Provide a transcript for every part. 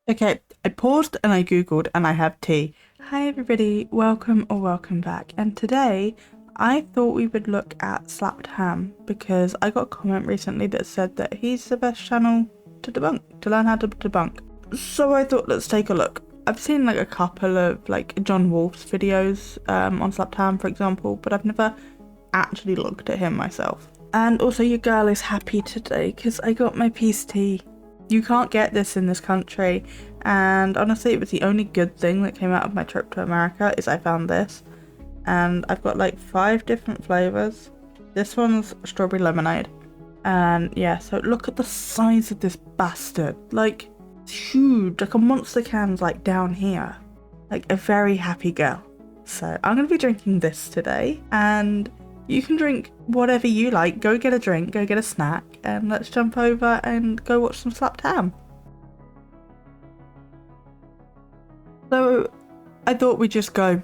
Okay, I paused and I googled and I have tea. Hi everybody, welcome or welcome back. And today I thought we would look at Slapped Ham because I got a comment recently that said that he's the best channel to debunk, to learn how to debunk. So I thought let's take a look. I've seen like a couple of like John Wolf's videos on Slapped Ham for example, but I've never actually looked at him myself. And also your girl is happy today because I got my peace tea. You can't get this in this country, and honestly it was the only good thing that came out of my trip to America is I found this, and I've got like 5 different flavors. This one's strawberry lemonade, and yeah, so look at the size of this bastard. Like, it's huge, like a monster can's like down here, like a very happy girl. So I'm gonna be drinking this today, and you can drink whatever you like. Go get a drink, go get a snack, and let's jump over and go watch some Slapped Ham. So I thought we'd just go.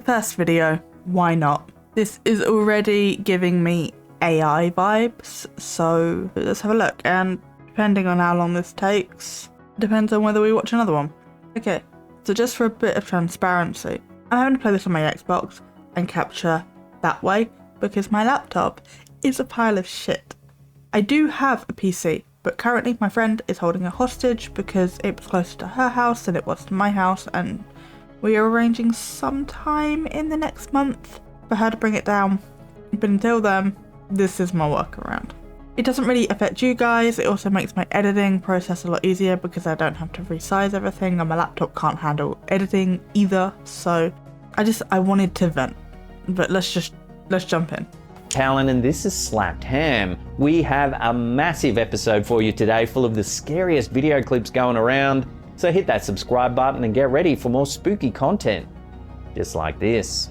First video, why not? This is already giving me AI vibes, so let's have a look. And depending on how long this takes, depends on whether we watch another one. Okay, so just for a bit of transparency, I'm having to play this on my Xbox and capture that way, because my laptop is a pile of shit. I do have a PC, but currently my friend is holding a hostage because it was closer to her house than it was to my house, and we are arranging sometime in the next month for her to bring it down. But until then, this is my workaround. It doesn't really affect you guys. It also makes my editing process a lot easier because I don't have to resize everything, and my laptop can't handle editing either. So I wanted to vent, but let's jump in. Callan, and this is Slapped Ham. We have a massive episode for you today full of the scariest video clips going around. So hit that subscribe button and get ready for more spooky content, just like this.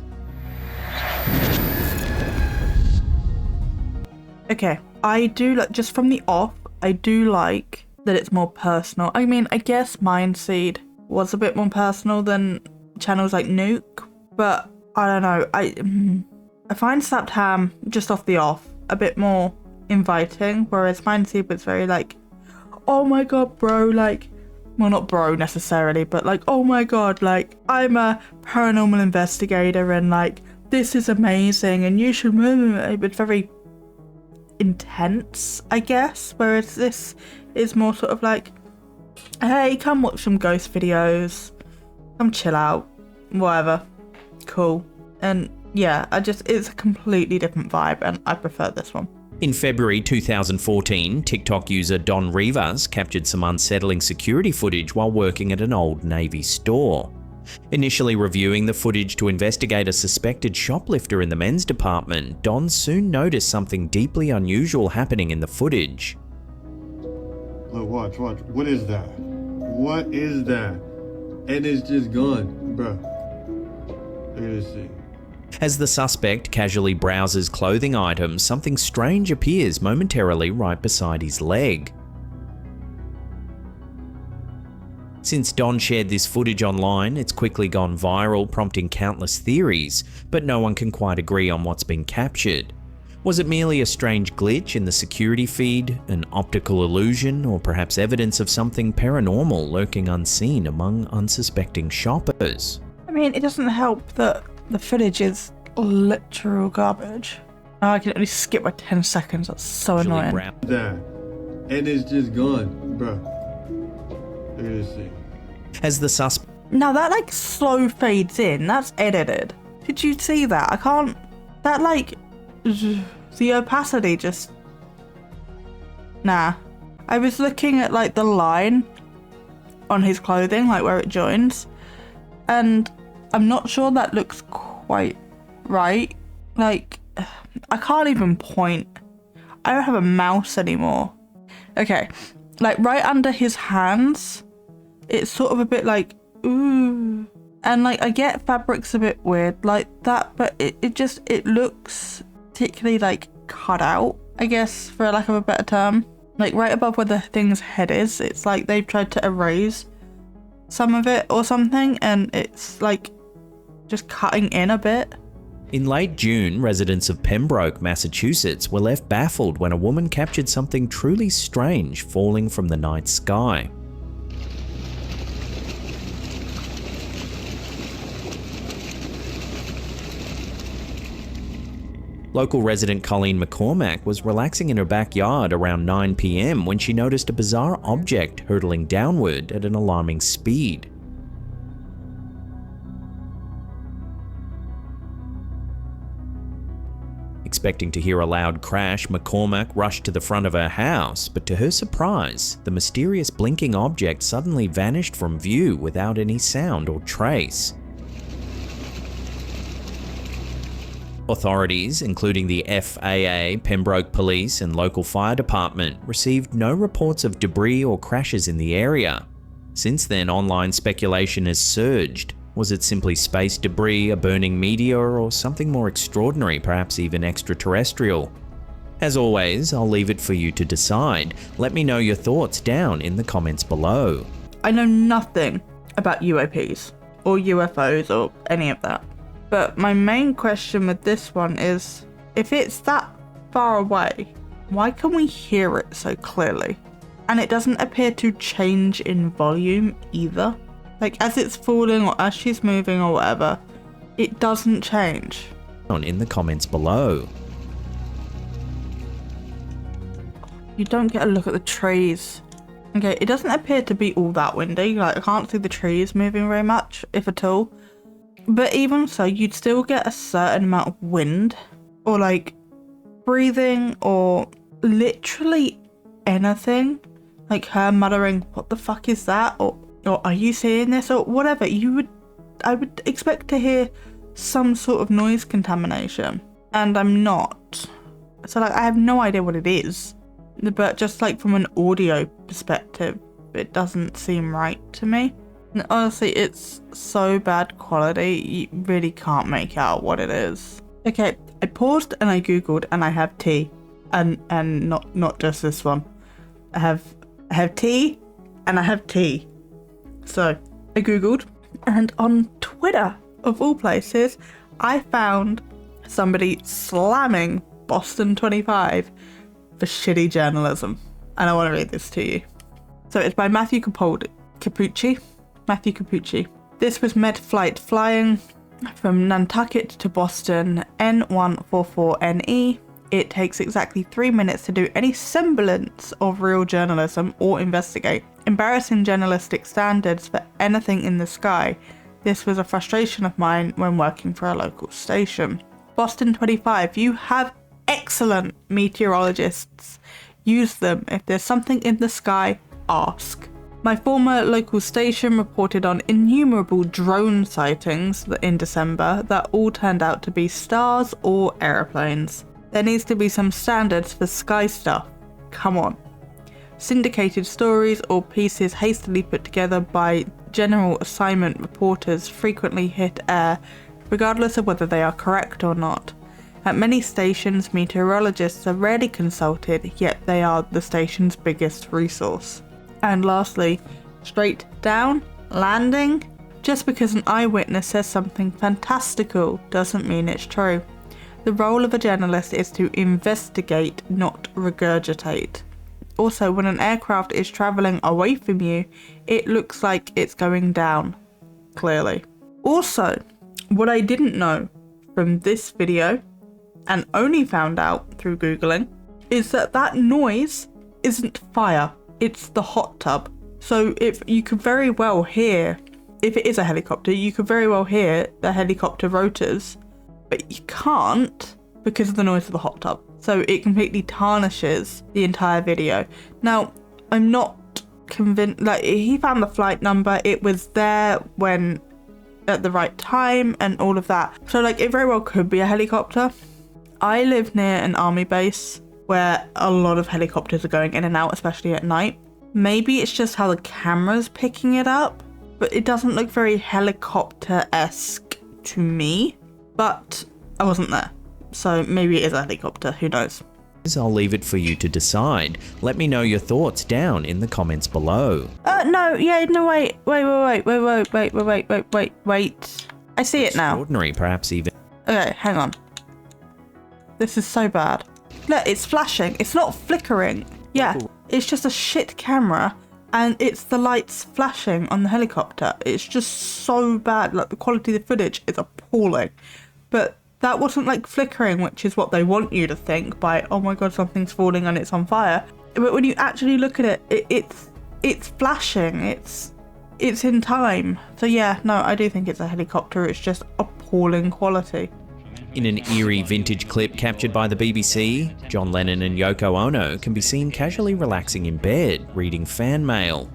Okay, I do like, just from the off, I do like that it's more personal. I mean, I guess Mindseed was a bit more personal than channels like Nuke, but I don't know. I find Slapped Ham, just off the off, a bit more inviting, whereas Mindseed was very like, oh my god bro, like, well not bro necessarily, but like, oh my god, like, I'm a paranormal investigator and like, this is amazing and you should, it was very intense, I guess, whereas this is more sort of like, hey, come watch some ghost videos, come chill out, whatever, cool. And yeah, it's a completely different vibe and I prefer this one. In February 2014, TikTok user Don Rivas captured some unsettling security footage while working at an Old Navy store. Initially reviewing the footage to investigate a suspected shoplifter in the men's department, Don soon noticed something deeply unusual happening in the footage. Look, watch. What is that? What is that? And it's just gone, bro. Look at this thing. As the suspect casually browses clothing items, something strange appears momentarily right beside his leg. Since Don shared this footage online, it's quickly gone viral, prompting countless theories, but no one can quite agree on what's been captured. Was it merely a strange glitch in the security feed, an optical illusion, or perhaps evidence of something paranormal lurking unseen among unsuspecting shoppers? I mean, it doesn't help that the footage is literal garbage. Oh, I can only skip by 10 seconds, that's so annoying. That. And it's just gone, bro. Look at this thing. As the suspect... Now that like slow fades in, that's edited. Did you see that? I can't... That like... The opacity just... Nah. I was looking at like the line on his clothing, like where it joins, and I'm not sure that looks quite right. Like, I can't even point. I don't have a mouse anymore. Okay, like right under his hands, it's sort of a bit like, ooh. And like, I get fabric's a bit weird like that, but it looks particularly like cut out, I guess, for lack of a better term. Like right above where the thing's head is, it's like they've tried to erase some of it or something, and it's like just cutting in a bit. In late June, residents of Pembroke, Massachusetts were left baffled when a woman captured something truly strange falling from the night sky. Local resident Colleen McCormack was relaxing in her backyard around 9 PM when she noticed a bizarre object hurtling downward at an alarming speed. Expecting to hear a loud crash, McCormack rushed to the front of her house, but to her surprise, the mysterious blinking object suddenly vanished from view without any sound or trace. Authorities, including the FAA, Pembroke Police and local fire department, received no reports of debris or crashes in the area. Since then, online speculation has surged. Was it simply space debris, a burning meteor, or something more extraordinary, perhaps even extraterrestrial? As always, I'll leave it for you to decide. Let me know your thoughts down in the comments below. I know nothing about UAPs or UFOs or any of that. But my main question with this one is, if it's that far away, why can we hear it so clearly? And it doesn't appear to change in volume either. Like, as it's falling or as she's moving or whatever, it doesn't change. In the comments below. You don't get a look at the trees. Okay, it doesn't appear to be all that windy. Like, I can't see the trees moving very much, if at all. But even so, you'd still get a certain amount of wind, or like breathing, or literally anything. Like her muttering, "What the fuck is that?" Or "Are you seeing this?" or whatever. I would expect to hear some sort of noise contamination, and I'm not. So like, I have no idea what it is, but just like from an audio perspective, it doesn't seem right to me. And honestly, it's so bad quality, you really can't make out what it is. Okay, I paused and I googled, and I have tea, and not just this one. I have tea, and I have tea. So I googled, and on Twitter, of all places, I found somebody slamming Boston 25 for shitty journalism. And I want to read this to you. So it's by Matthew Capucci. This was mid-flight flying from Nantucket to Boston, N144NE. It takes exactly 3 minutes to do any semblance of real journalism or investigate. Embarrassing journalistic standards for anything in the sky. This was a frustration of mine when working for a local station. Boston 25, you have excellent meteorologists. Use them. If there's something in the sky, ask. My former local station reported on innumerable drone sightings in December that all turned out to be stars or aeroplanes. There needs to be some standards for sky stuff. Come on. Syndicated stories or pieces hastily put together by general assignment reporters frequently hit air, regardless of whether they are correct or not. At many stations, meteorologists are rarely consulted, yet they are the station's biggest resource. And lastly, straight down, landing. Just because an eyewitness says something fantastical doesn't mean it's true. The role of a journalist is to investigate, not regurgitate. Also, when an aircraft is travelling away from you, it looks like it's going down, clearly. Also, what I didn't know from this video, and only found out through Googling, is that noise isn't fire, it's the hot tub. So if you could very well hear, if it is a helicopter, you could very well hear the helicopter rotors, but you can't because of the noise of the hot tub. So it completely tarnishes the entire video. Now, I'm not convinced, like, he found the flight number, it was there when at the right time and all of that. So like, it very well could be a helicopter. I live near an army base where a lot of helicopters are going in and out, especially at night. Maybe it's just how the camera's picking it up, but it doesn't look very helicopter-esque to me. But I wasn't there, so maybe it is a helicopter, who knows. I'll leave it for you to decide. Let me know your thoughts down in the comments below. Wait. I see it now. Extraordinary, perhaps even. Okay, hang on. This is so bad. Look, it's flashing. It's not flickering. Yeah, it's just a shit camera, and it's the lights flashing on the helicopter. It's just so bad. Like, the quality of the footage is appalling. But that wasn't like flickering, which is what they want you to think by, oh my god, something's falling and it's on fire. But when you actually look at it, it's flashing, it's in time. So yeah, no, I do think it's a helicopter. It's just appalling quality. In an eerie vintage clip captured by the BBC, John Lennon and Yoko Ono can be seen casually relaxing in bed, reading fan mail.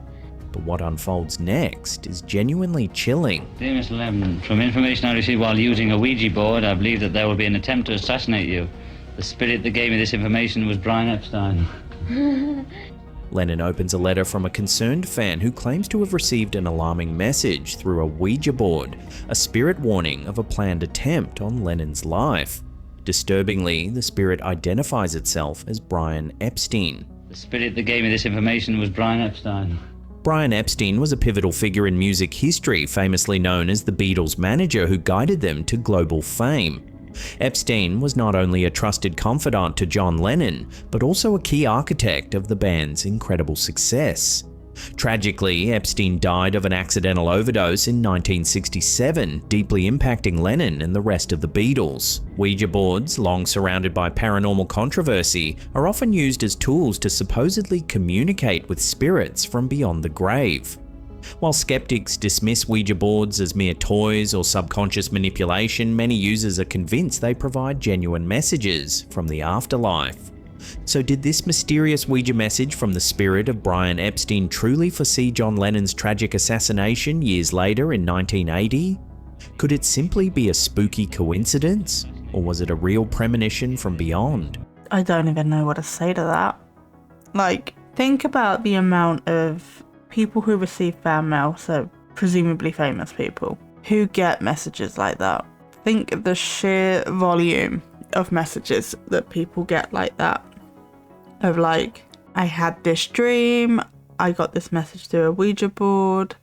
But what unfolds next is genuinely chilling. Dear Mr. Lennon, from information I received while using a Ouija board, I believe that there will be an attempt to assassinate you. The spirit that gave me this information was Brian Epstein. Lennon opens a letter from a concerned fan who claims to have received an alarming message through a Ouija board, a spirit warning of a planned attempt on Lennon's life. Disturbingly, the spirit identifies itself as Brian Epstein. The spirit that gave me this information was Brian Epstein. Brian Epstein was a pivotal figure in music history, famously known as the Beatles' manager who guided them to global fame. Epstein was not only a trusted confidant to John Lennon, but also a key architect of the band's incredible success. Tragically, Epstein died of an accidental overdose in 1967, deeply impacting Lennon and the rest of the Beatles. Ouija boards, long surrounded by paranormal controversy, are often used as tools to supposedly communicate with spirits from beyond the grave. While skeptics dismiss Ouija boards as mere toys or subconscious manipulation, many users are convinced they provide genuine messages from the afterlife. So did this mysterious Ouija message from the spirit of Brian Epstein truly foresee John Lennon's tragic assassination years later in 1980? Could it simply be a spooky coincidence? Or was it a real premonition from beyond? I don't even know what to say to that. Like, think about the amount of people who receive fan mail, so presumably famous people, who get messages like that. Think of the sheer volume of messages that people get like that. Of like, I had this dream, I got this message through a Ouija board,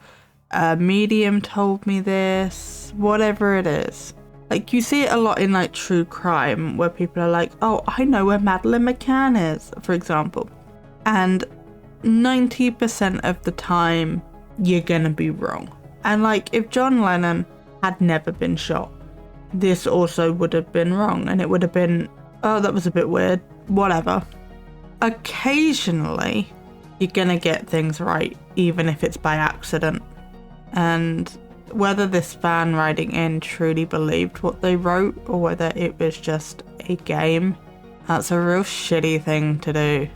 a medium told me this, whatever it is. Like, you see it a lot in like true crime where people are like, oh, I know where Madeleine McCann is, for example. And 90% of the time, you're gonna be wrong. And like, if John Lennon had never been shot, this also would have been wrong, and it would have been, oh, that was a bit weird, whatever. Occasionally, you're gonna get things right, even if it's by accident. And whether this fan writing in truly believed what they wrote, or whether it was just a game, that's a real shitty thing to do.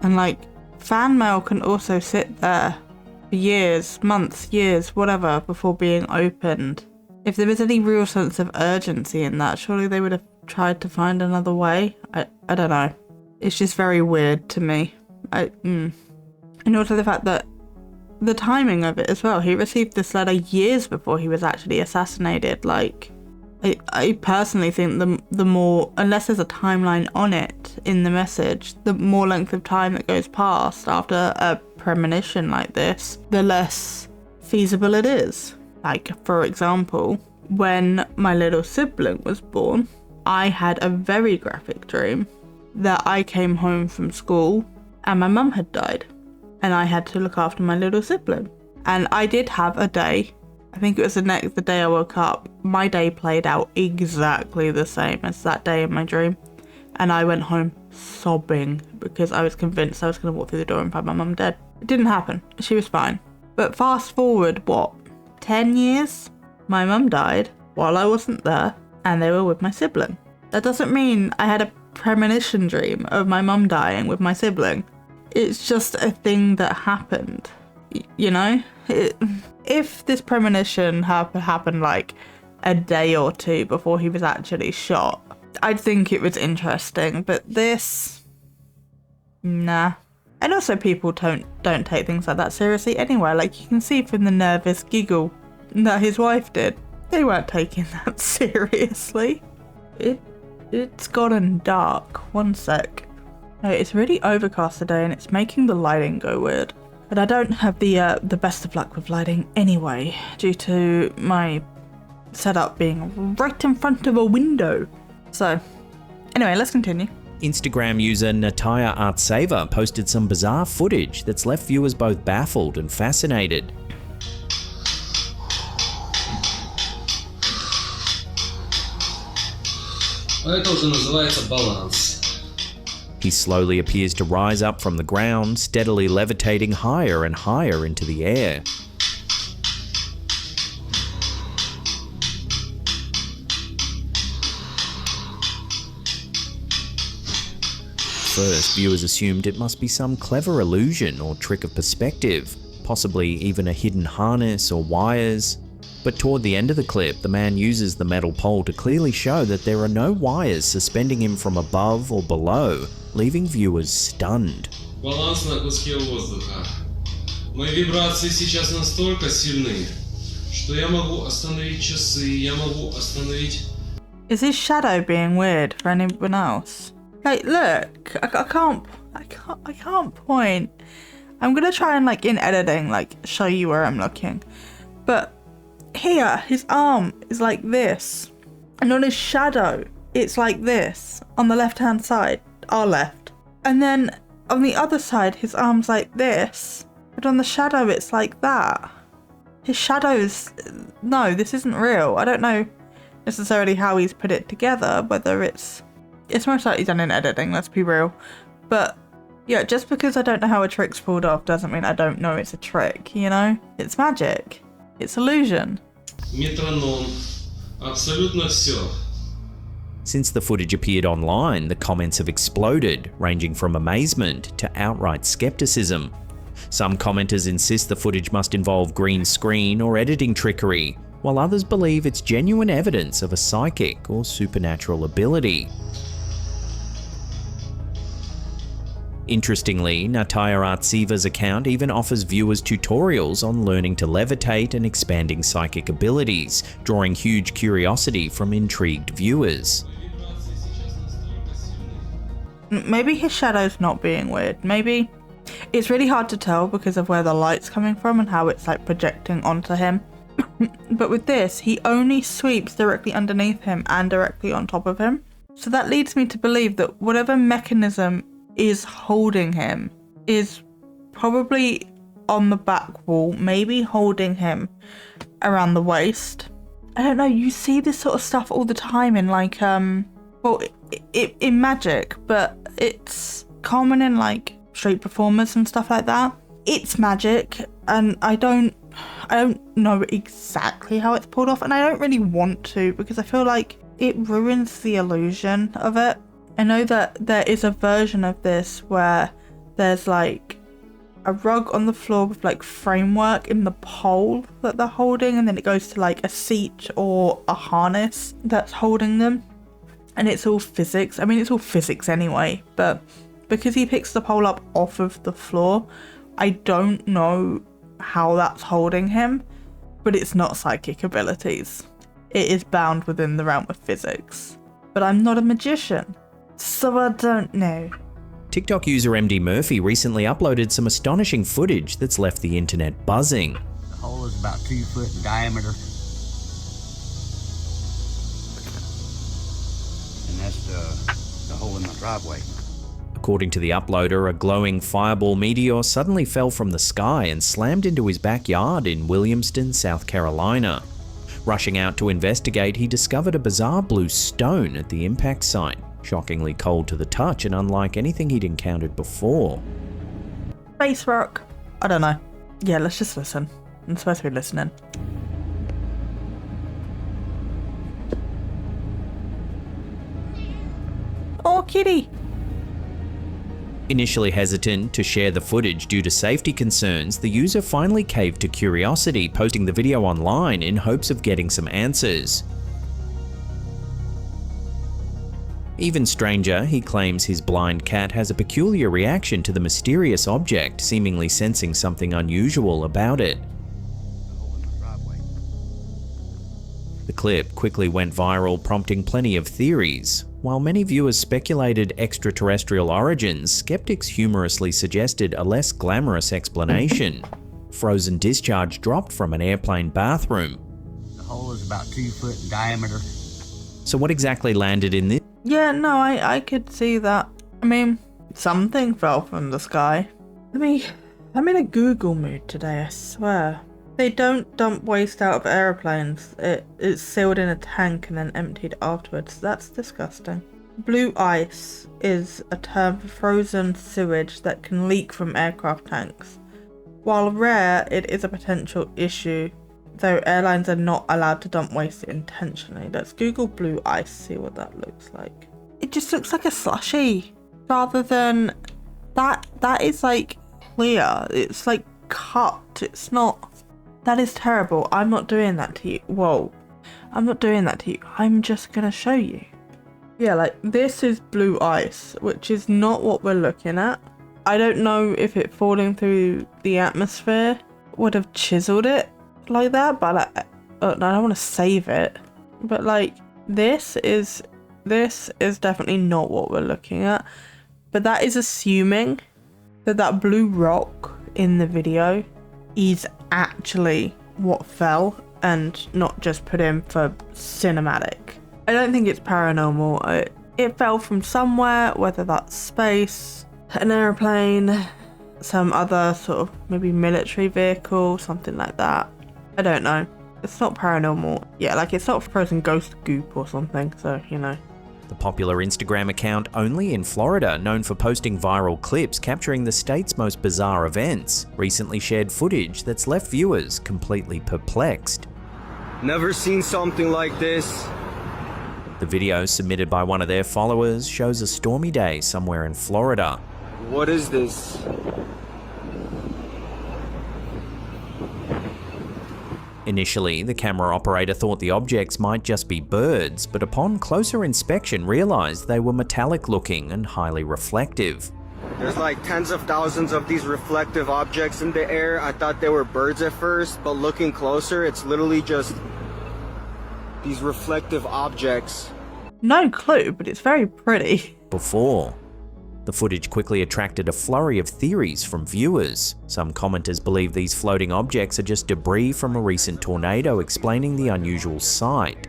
And like, fan mail can also sit there for years, months, years, whatever, before being opened. If there was any real sense of urgency in that, surely they would have tried to find another way. I don't know. It's just very weird to me. And also the fact that the timing of it as well. He received this letter years before he was actually assassinated. Like, I personally think the more, unless there's a timeline on it in the message, the more length of time that goes past after a premonition like this, the less feasible it is. Like, for example, when my little sibling was born, I had a very graphic dream that I came home from school and my mum had died and I had to look after my little sibling. And I did have a day, I think it was the day I woke up, my day played out exactly the same as that day in my dream. And I went home sobbing because I was convinced I was going to walk through the door and find my mum dead. It didn't happen. She was fine. But fast forward, 10 years? My mum died while I wasn't there and they were with my sibling. That doesn't mean I had a premonition dream of my mum dying with my sibling. It's just a thing that happened, you know? If this premonition happened like a day or two before he was actually shot, I'd think it was interesting, but this, nah. And also people don't take things like that seriously anyway. Like, you can see from the nervous giggle that his wife did, they weren't taking that seriously. It's gotten dark. One sec. No, it's really overcast today and it's making the lighting go weird. But I don't have the best of luck with lighting anyway, due to my setup being right in front of a window. So, anyway, let's continue. Instagram user Nataya Artsaver posted some bizarre footage that's left viewers both baffled and fascinated. Это уже называется баланс. He slowly appears to rise up from the ground, steadily levitating higher and higher into the air. First, viewers assumed it must be some clever illusion or trick of perspective, possibly even a hidden harness or wires. But toward the end of the clip, the man uses the metal pole to clearly show that there are no wires suspending him from above or below, leaving viewers stunned. Баланс на куске воздуха. Мои вибрации сейчас настолько сильны, что я могу остановить часы, я могу остановить... Is his shadow being weird for anyone else? Like, look, I can't point. I'm gonna try and, like, in editing, like, show you where I'm looking. But here, his arm is like this. And on his shadow, it's like this. On the left-hand side, our left. And then on the other side, his arm's like this. But on the shadow, it's like that. His shadows... No, this isn't real. I don't know necessarily how he's put it together, whether it's most likely done in editing, let's be real. But yeah, just because I don't know how a trick's pulled off doesn't mean I don't know it's a trick, you know? It's magic. It's illusion. Метроном. Абсолютно все. Since the footage appeared online, the comments have exploded, ranging from amazement to outright skepticism. Some commenters insist the footage must involve green screen or editing trickery, while others believe it's genuine evidence of a psychic or supernatural ability. Interestingly, Nataya Artsiva's account even offers viewers tutorials on learning to levitate and expanding psychic abilities, drawing huge curiosity from intrigued viewers. Maybe his shadow's not being weird. Maybe it's really hard to tell because of where the light's coming from and how it's like projecting onto him. But with this, he only sweeps directly underneath him and directly on top of him. So that leads me to believe that whatever mechanism is holding him is probably on the back wall, maybe holding him around the waist. I don't know, you see this sort of stuff all the time in like, well, in magic, but it's common in like street performers and stuff like that. It's magic, and I don't know exactly how it's pulled off, and I don't really want to because I feel like it ruins the illusion of it. I know that there is a version of this where there's like a rug on the floor with like framework in the pole that they're holding, and then it goes to like a seat or a harness that's holding them, and it's all physics. I mean, it's all physics anyway, but because he picks the pole up off of the floor, I don't know how that's holding him, but it's not psychic abilities. It is bound within the realm of physics. But I'm not a magician, so I don't know. TikTok user MD Murphy recently uploaded some astonishing footage that's left the internet buzzing. The hole is about 2 foot in diameter. And that's the hole in my driveway. According to the uploader, a glowing fireball meteor suddenly fell from the sky and slammed into his backyard in Williamston, South Carolina. Rushing out to investigate, he discovered a bizarre blue stone at the impact site, shockingly cold to the touch and unlike anything he'd encountered before. Space rock. I don't know. Yeah, let's just listen. I'm supposed to be listening. Oh, kitty! Initially hesitant to share the footage due to safety concerns, the user finally caved to curiosity, posting the video online in hopes of getting some answers. Even stranger, he claims his blind cat has a peculiar reaction to the mysterious object, seemingly sensing something unusual about it. The clip quickly went viral, prompting plenty of theories. While many viewers speculated extraterrestrial origins, skeptics humorously suggested a less glamorous explanation. Frozen discharge dropped from an airplane bathroom. The hole is about 2 foot in diameter. So what exactly landed in this? Yeah, no, I could see that. I mean, something fell from the sky. I'm in a Google mood today, I swear. They don't dump waste out of aeroplanes. It's sealed in a tank and then emptied afterwards. That's disgusting. Blue ice is a term for frozen sewage that can leak from aircraft tanks. While rare, it is a potential issue, though airlines are not allowed to dump waste intentionally. Let's Google blue ice, see what that looks like. It just looks like a slushy, rather than that is like clear. It's like cut. It's not. That is terrible. I'm not doing that to you. Whoa. I'm not doing that to you. I'm just gonna show you. Yeah, like this is blue ice, which is not what we're looking at. I don't know if it falling through the atmosphere would have chiseled it like that, but like, I don't want to save it. But like this is definitely not what we're looking at. But that is assuming that blue rock in the video is actually what fell and not just put in for cinematic. I don't think it's paranormal. It fell from somewhere, whether that's space, an airplane, some other sort of maybe military vehicle, something like that. I don't know. It's not paranormal. Yeah, like it's not frozen ghost goop or something, so you know. The popular Instagram account Only in Florida, known for posting viral clips capturing the state's most bizarre events, recently shared footage that's left viewers completely perplexed. Never seen something like this. The video, submitted by one of their followers, shows a stormy day somewhere in Florida. What is this? Initially, the camera operator thought the objects might just be birds, but upon closer inspection realized they were metallic looking and highly reflective. There's like tens of thousands of these reflective objects in the air. I thought they were birds at first, but looking closer, it's literally just these reflective objects. No clue, but it's very pretty. Before. The footage quickly attracted a flurry of theories from viewers. Some commenters believe these floating objects are just debris from a recent tornado, explaining the unusual sight.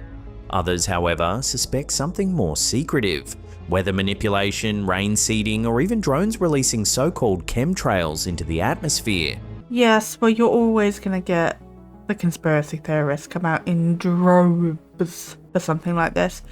Others, however, suspect something more secretive: weather manipulation, rain seeding, or even drones releasing so-called chemtrails into the atmosphere. Yes, well, you're always gonna get the conspiracy theorists come out in droves for something like this.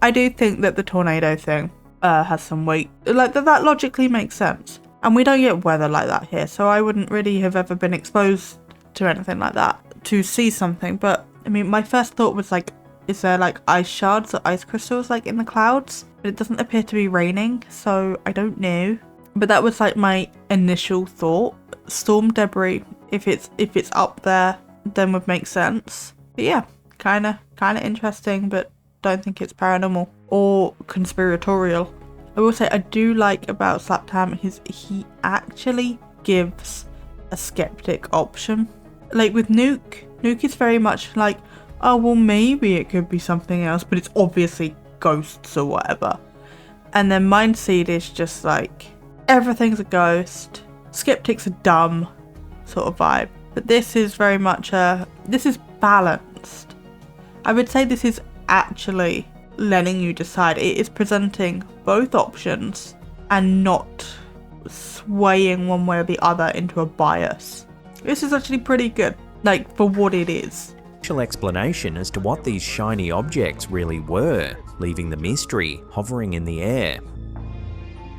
I do think that the tornado thing has some weight. Like that logically makes sense. And we don't get weather like that here, so I wouldn't really have ever been exposed to anything like that to see something. But I mean, my first thought was like, is there like ice shards or ice crystals like in the clouds? But it doesn't appear to be raining, so I don't know. But that was like my initial thought. Storm debris, if it's up there, then would make sense. But yeah, kind of interesting, but don't think it's paranormal or conspiratorial. I will say I do like about Slaptam is he actually gives a skeptic option. Like with Nuke is very much like, oh well, maybe it could be something else, but it's obviously ghosts or whatever. And then Mindseed is just like, everything's a ghost, skeptics are dumb sort of vibe. But this is very much this is balanced. I would say this is actually letting you decide. It is presenting both options and not swaying one way or the other into a bias. This is actually pretty good, like for what it is. Explanation as to what these shiny objects really were, leaving the mystery hovering in the air.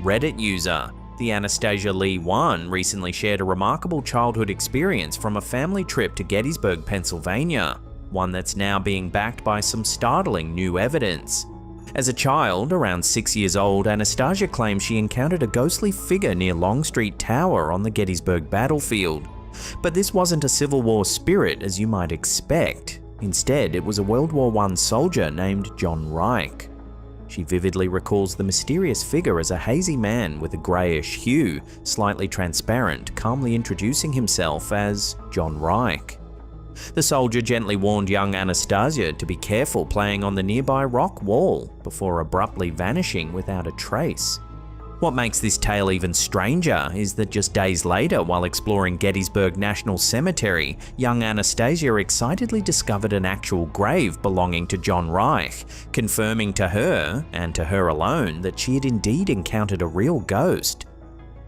Reddit user The Anastasia Lee 1 recently shared a remarkable childhood experience from a family trip to Gettysburg, Pennsylvania, one that's now being backed by some startling new evidence. As a child, around 6 years old, Anastasia claims she encountered a ghostly figure near Longstreet Tower on the Gettysburg battlefield. But this wasn't a Civil War spirit as you might expect. Instead, it was a World War I soldier named John Reich. She vividly recalls the mysterious figure as a hazy man with a greyish hue, slightly transparent, calmly introducing himself as John Reich. The soldier gently warned young Anastasia to be careful playing on the nearby rock wall before abruptly vanishing without a trace. What makes this tale even stranger is that just days later, while exploring Gettysburg National Cemetery, young Anastasia excitedly discovered an actual grave belonging to John Reich, confirming to her, and to her alone, that she had indeed encountered a real ghost.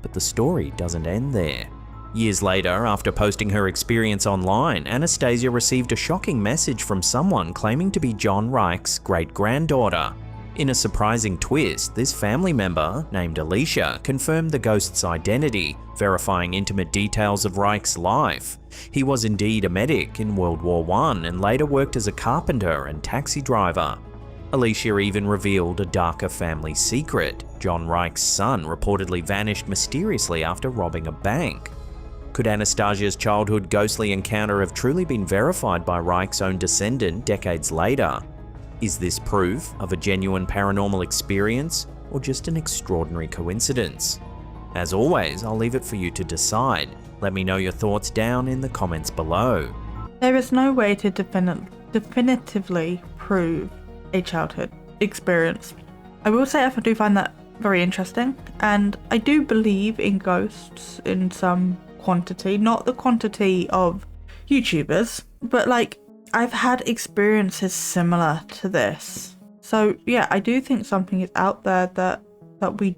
But the story doesn't end there. Years later, after posting her experience online, Anastasia received a shocking message from someone claiming to be John Reich's great-granddaughter. In a surprising twist, this family member, named Alicia, confirmed the ghost's identity, verifying intimate details of Reich's life. He was indeed a medic in World War I and later worked as a carpenter and taxi driver. Alicia even revealed a darker family secret. John Reich's son reportedly vanished mysteriously after robbing a bank. Could Anastasia's childhood ghostly encounter have truly been verified by Reich's own descendant decades later? Is this proof of a genuine paranormal experience or just an extraordinary coincidence? As always, I'll leave it for you to decide. Let me know your thoughts down in the comments below. There is no way to definitively prove a childhood experience. I will say I do find that very interesting, and I do believe in ghosts in some quantity, not the quantity of YouTubers, but like I've had experiences similar to this. So yeah, I do think something is out there that we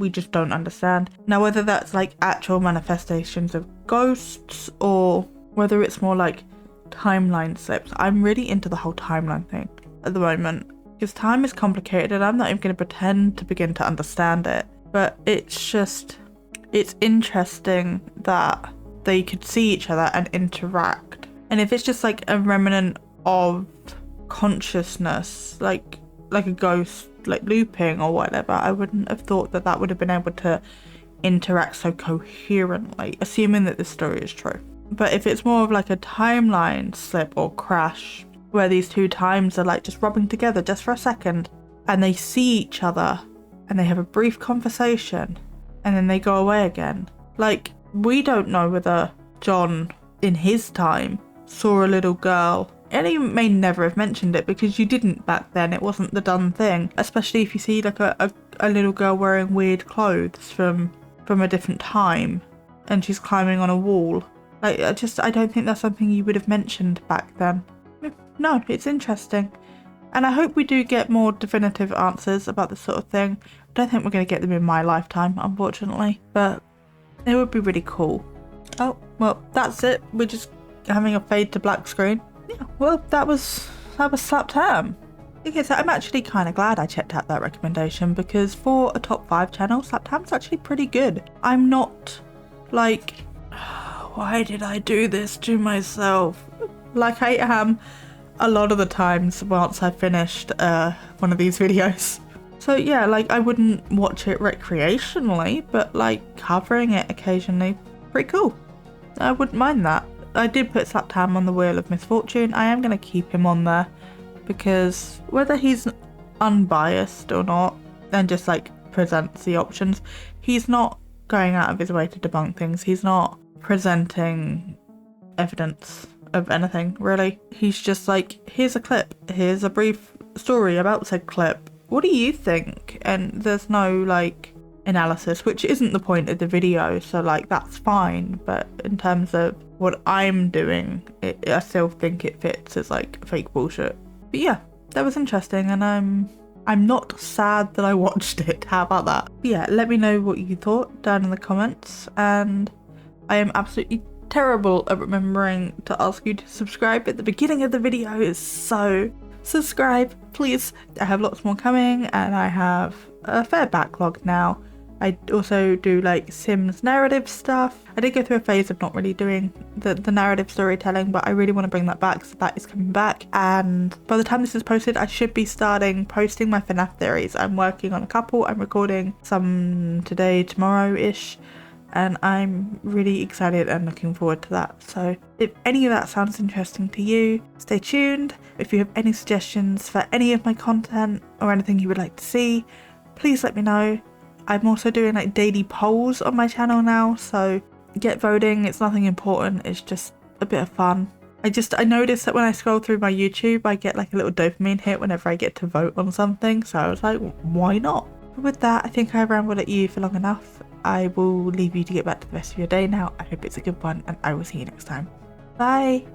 just don't understand. Now, whether that's like actual manifestations of ghosts or whether it's more like timeline slips. I'm really into the whole timeline thing at the moment because time is complicated and I'm not even going to pretend to begin to understand it, but it's interesting that they could see each other and interact. And if it's just like a remnant of consciousness, like a ghost, like looping or whatever, I wouldn't have thought that would have been able to interact so coherently, assuming that this story is true. But if it's more of like a timeline slip or crash, where these two times are like just rubbing together just for a second, and they see each other, and they have a brief conversation, and then they go away again. Like, we don't know whether John, in his time, saw a little girl. And he may never have mentioned it because you didn't back then. It wasn't the done thing. Especially if you see like a little girl wearing weird clothes from a different time and she's climbing on a wall. Like, I don't think that's something you would have mentioned back then. No, it's interesting. And I hope we do get more definitive answers about this sort of thing. I don't think we're going to get them in my lifetime, unfortunately. But it would be really cool. Oh, well, that's it. We're just having a fade to black screen. Yeah, well, that was Slapped Ham. Okay, so I'm actually kind of glad I checked out that recommendation because for a top 5 channel, Slapped Ham's actually pretty good. I'm not like, why did I do this to myself? Like I am a lot of the times once I've finished one of these videos. So yeah, like I wouldn't watch it recreationally, but like covering it occasionally, pretty cool. I wouldn't mind that. I did put Slapped Ham on the Wheel of Misfortune. I am going to keep him on there because whether he's unbiased or not and just like presents the options, he's not going out of his way to debunk things. He's not presenting evidence of anything, really. He's just like, here's a clip, here's a brief story about said clip. What do you think? And there's no like analysis, which isn't the point of the video, so like that's fine. But in terms of what I'm doing, I still think it fits as like fake bullshit. But yeah, that was interesting, and I'm not sad that I watched it. How about that? But yeah, let me know what you thought down in the comments, and I am absolutely terrible at remembering to ask you to subscribe at the beginning of the video, so subscribe please. I have lots more coming and I have a fair backlog now. I also do like Sims narrative stuff. I did go through a phase of not really doing the narrative storytelling, but I really want to bring that back, so that is coming back. And by the time this is posted, I should be starting posting my FNAF theories. I'm working on a couple. I'm recording some today, tomorrow-ish, and I'm really excited and looking forward to that. So if any of that sounds interesting to you, stay tuned. If you have any suggestions for any of my content or anything you would like to see, please let me know. I'm also doing like daily polls on my channel now, so get voting. It's nothing important, it's just a bit of fun. I noticed that when I scroll through my YouTube, I get like a little dopamine hit whenever I get to vote on something, so I was like, why not? But with that, I think I rambled at you for long enough. I will leave you to get back to the rest of your day now. I hope it's a good one, and I will see you next time. Bye!